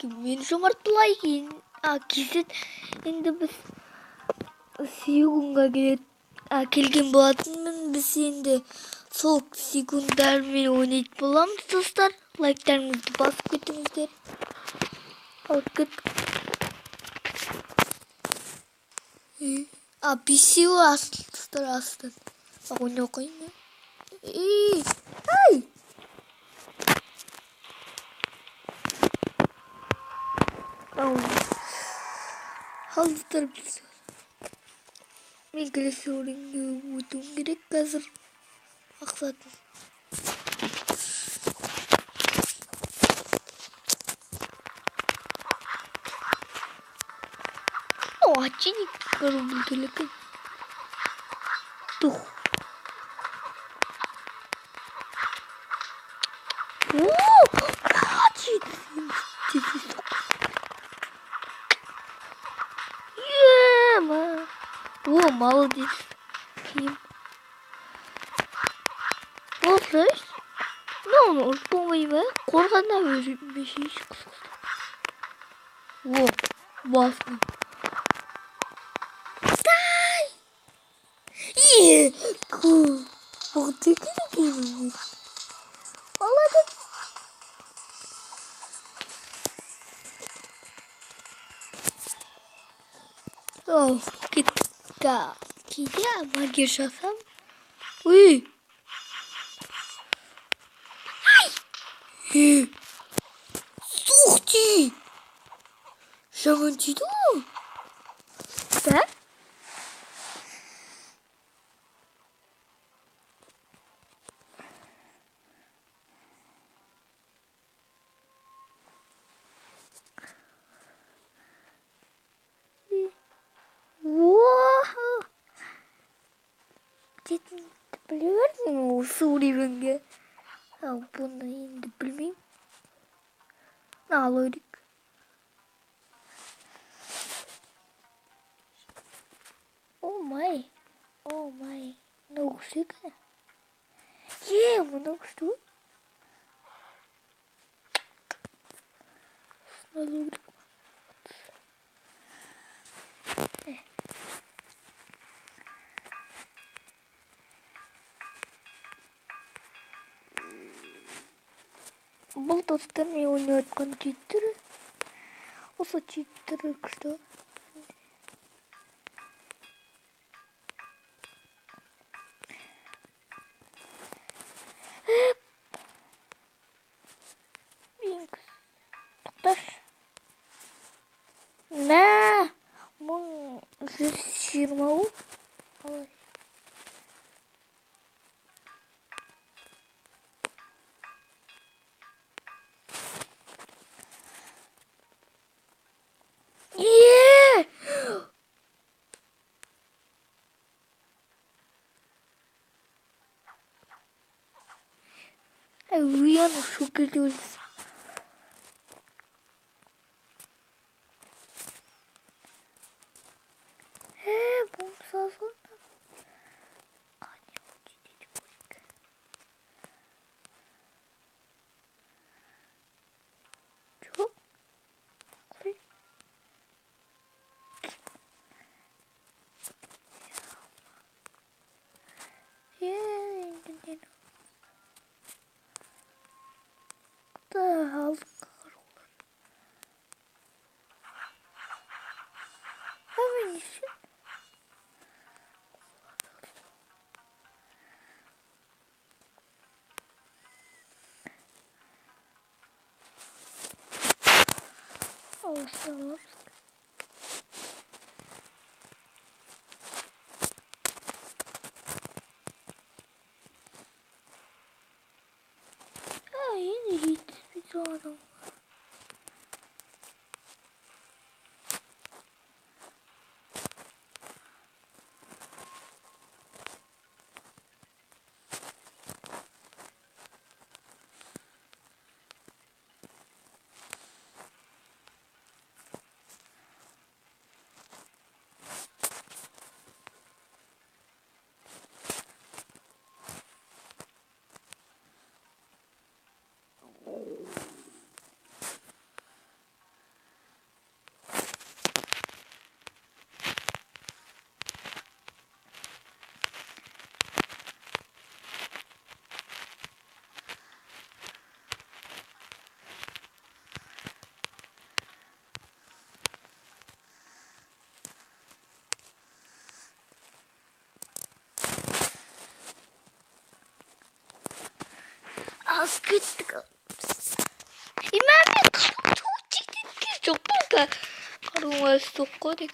Мен жомарттылай кейін енді біз сегунға келген болатынмын. Біз енді сол сегундармен ойнайтын боламыз, достар. Лайктарыңызды басып кетіңіздер. Ал бесеуі асты, достар, асты. Ойнай қойын. Ай! Халықтар біз. Мен келесі орынға өтуім керек қазір. Мақсатым. Очередь рубль далеко. Тух. О, молодец. Вот, знаешь? Ну, по-моему, қорғана өжімешей шықсы. О, басым. Дай! Вот ты какие-то. Молодец. О, кейде магия жасам. Ой! Ай! Ух ты! Жаман тиді ғой? Да? Дейтін біле бердің осы уровенге. Бұны енді білмеймін. Ал өрік. О май. Много шыка. Много что? Надо өрік. Бұл достар мен ойнап жатқан читтері. Осы читтері күшті. Тоқташ. Мә! 1120. Алай. Уяну шукерді өлсі. Бұл сазғында. Қане өтедеді көрік. Жоқ. Қой. Енді. Алдыңға қарулар. Мен нешін? Алсаламыз. Енді жетіспейді адам. 조금만 가로할 수 없거든.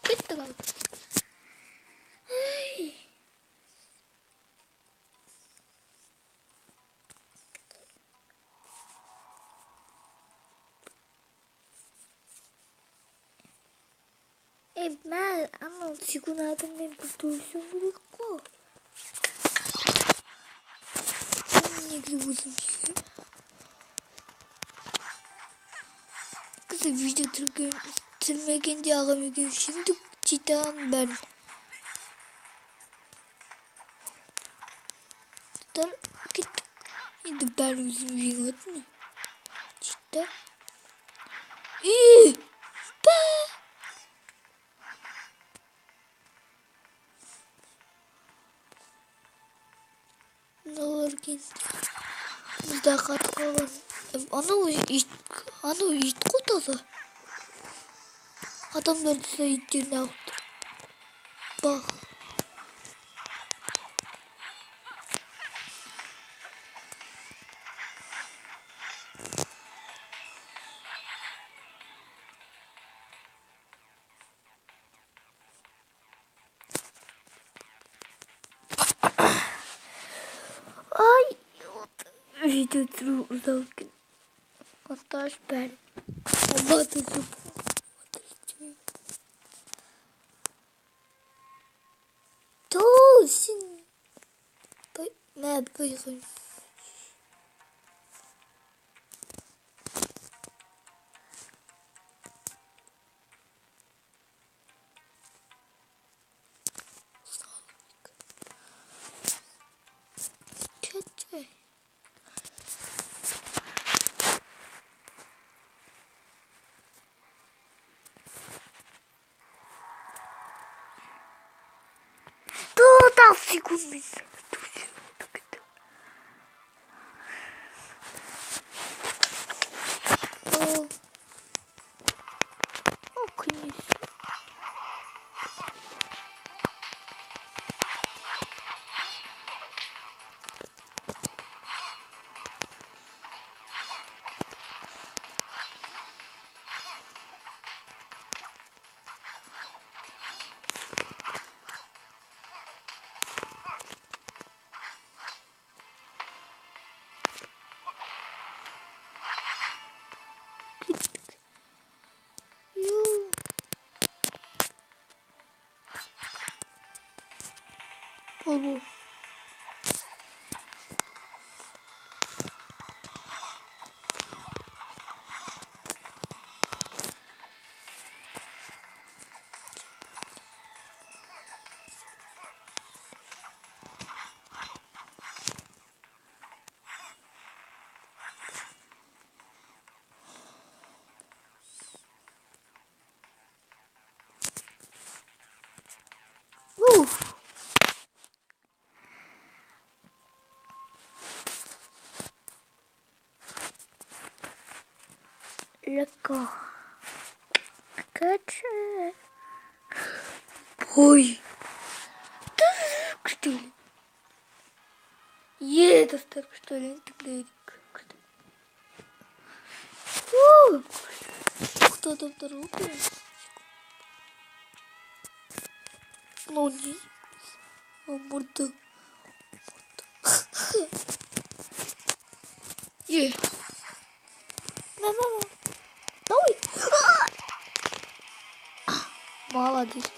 깼다가 말 아무 지고 나던데 돌싱을 했고 이게 무슨 일이야? 그래서 video 들mek devam ediyor. Şimdi cidden ben gittik. Şimdi ben uzun bir mi? Cidden. İyi. Ne olur ki? Bizde kat kalan. Ana it kotası. Adamlar size ittiğini yaptı. Bak. Ay. Video turu uzak. Hatta ben. Ama atacağım. Tosin. Ne yapayım? Kötü. Dur sekunde. Kıymış. Olur. Lecker. Kaç. Boy. Что ли? Это так что ли? Кто-то второй. Ну не. Морда. Мама. Молодец.